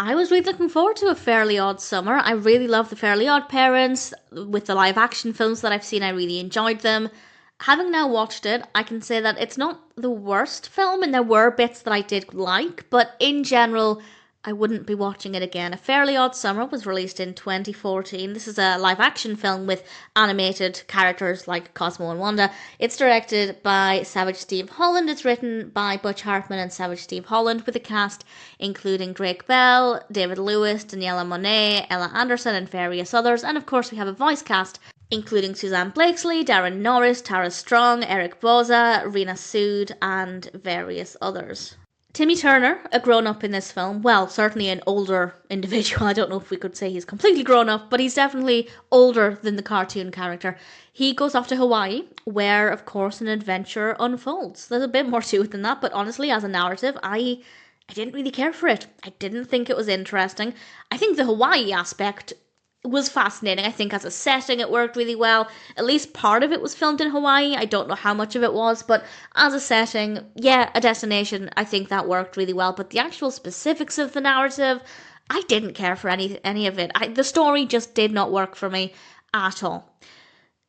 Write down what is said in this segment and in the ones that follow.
I was really looking forward to A Fairly Odd Summer. I really love The Fairly Odd Parents. With the live action films that I've seen, I really enjoyed them. Having now watched it, I can say that it's not the worst film, and there were bits that I did like, but in general, I wouldn't be watching it again. A Fairly Odd Summer was released in 2014. This is a live action film with animated characters like Cosmo and Wanda. It's directed by Savage Steve Holland. It's written by Butch Hartman and Savage Steve Holland, with a cast including Drake Bell, David Lewis, Daniella Monet, Ella Anderson, and various others. And of course, we have a voice cast including Susanne Blakesley, Daran Norris, Tara Strong, Eric Boza, Rena Sood, and various others. Timmy Turner, a grown-up in this film, well, certainly an older individual. I don't know if we could say he's completely grown up, but he's definitely older than the cartoon character. He goes off to Hawaii, where, of course, an adventure unfolds. There's a bit more to it than that, but honestly, as a narrative, I didn't really care for it. I didn't think it was interesting. I think the Hawaii aspect was fascinating. I think as a setting it worked really well. At least part of it was filmed in Hawaii. I don't know how much of it was, but as a setting, yeah, a destination, I think that worked really well. But the actual specifics of the narrative, I didn't care for any of it. The story just did not work for me at all.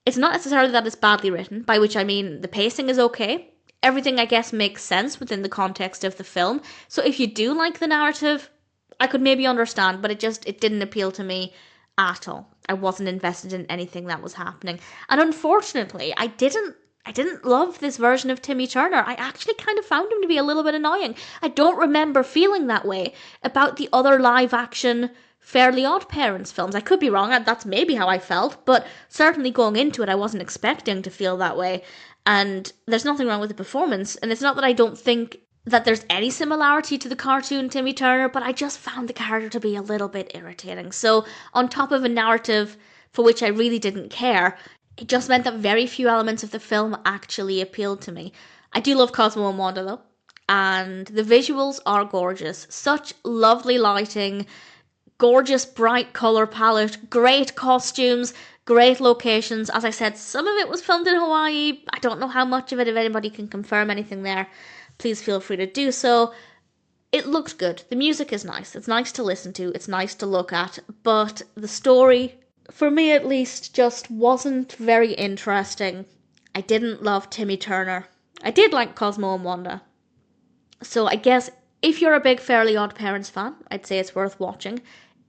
It's not necessarily that it's badly written, by which I mean the pacing is okay. Everything, I guess, makes sense within the context of the film. So if you do like the narrative, I could maybe understand, but it didn't appeal to me at all. I wasn't invested in anything that was happening. And unfortunately, I didn't love this version of Timmy Turner. I actually kind of found him to be a little bit annoying. I don't remember feeling that way about the other live action Fairly Odd Parents films. I could be wrong, that's maybe how I felt, but certainly going into it, I wasn't expecting to feel that way. And there's nothing wrong with the performance, and it's not that I don't think that there's any similarity to the cartoon Timmy Turner, but I just found the character to be a little bit irritating. So, on top of a narrative for which I really didn't care, it just meant that very few elements of the film actually appealed to me. I do love Cosmo and Wanda though, and the visuals are gorgeous. Such lovely lighting, gorgeous bright colour palette, great costumes, great locations. As I said, some of it was filmed in Hawaii. I don't know how much of it, if anybody can confirm anything there, please feel free to do so. It looks good. The music is nice. It's nice to listen to. It's nice to look at. But the story, for me at least, just wasn't very interesting. I didn't love Timmy Turner. I did like Cosmo and Wanda. So I guess if you're a big Fairly Odd Parents fan, I'd say it's worth watching.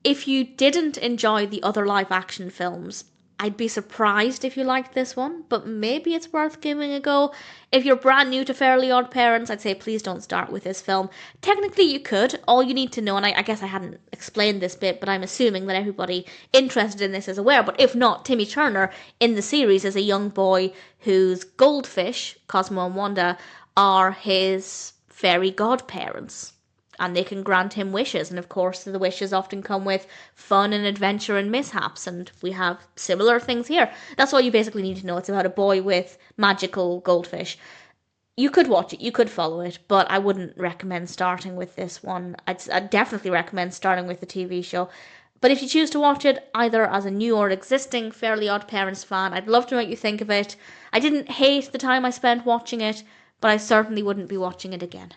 If you didn't enjoy the other live action films, I'd be surprised if you liked this one, but maybe it's worth giving a go. If you're brand new to Fairly Odd Parents, I'd say please don't start with this film. Technically you could. All you need to know, and I guess I hadn't explained this bit, but I'm assuming that everybody interested in this is aware, but if not, Timmy Turner in the series is a young boy whose goldfish, Cosmo and Wanda, are his fairy godparents. And they can grant him wishes, and of course the wishes often come with fun and adventure and mishaps, and we have similar things here. That's all you basically need to know. It's about a boy with magical goldfish. You could watch it, you could follow it, but I wouldn't recommend starting with this one. I'd definitely recommend starting with the TV show. But if you choose to watch it, either as a new or existing Fairly Odd Parents fan, I'd love to know what you think of it. I didn't hate the time I spent watching it, but I certainly wouldn't be watching it again.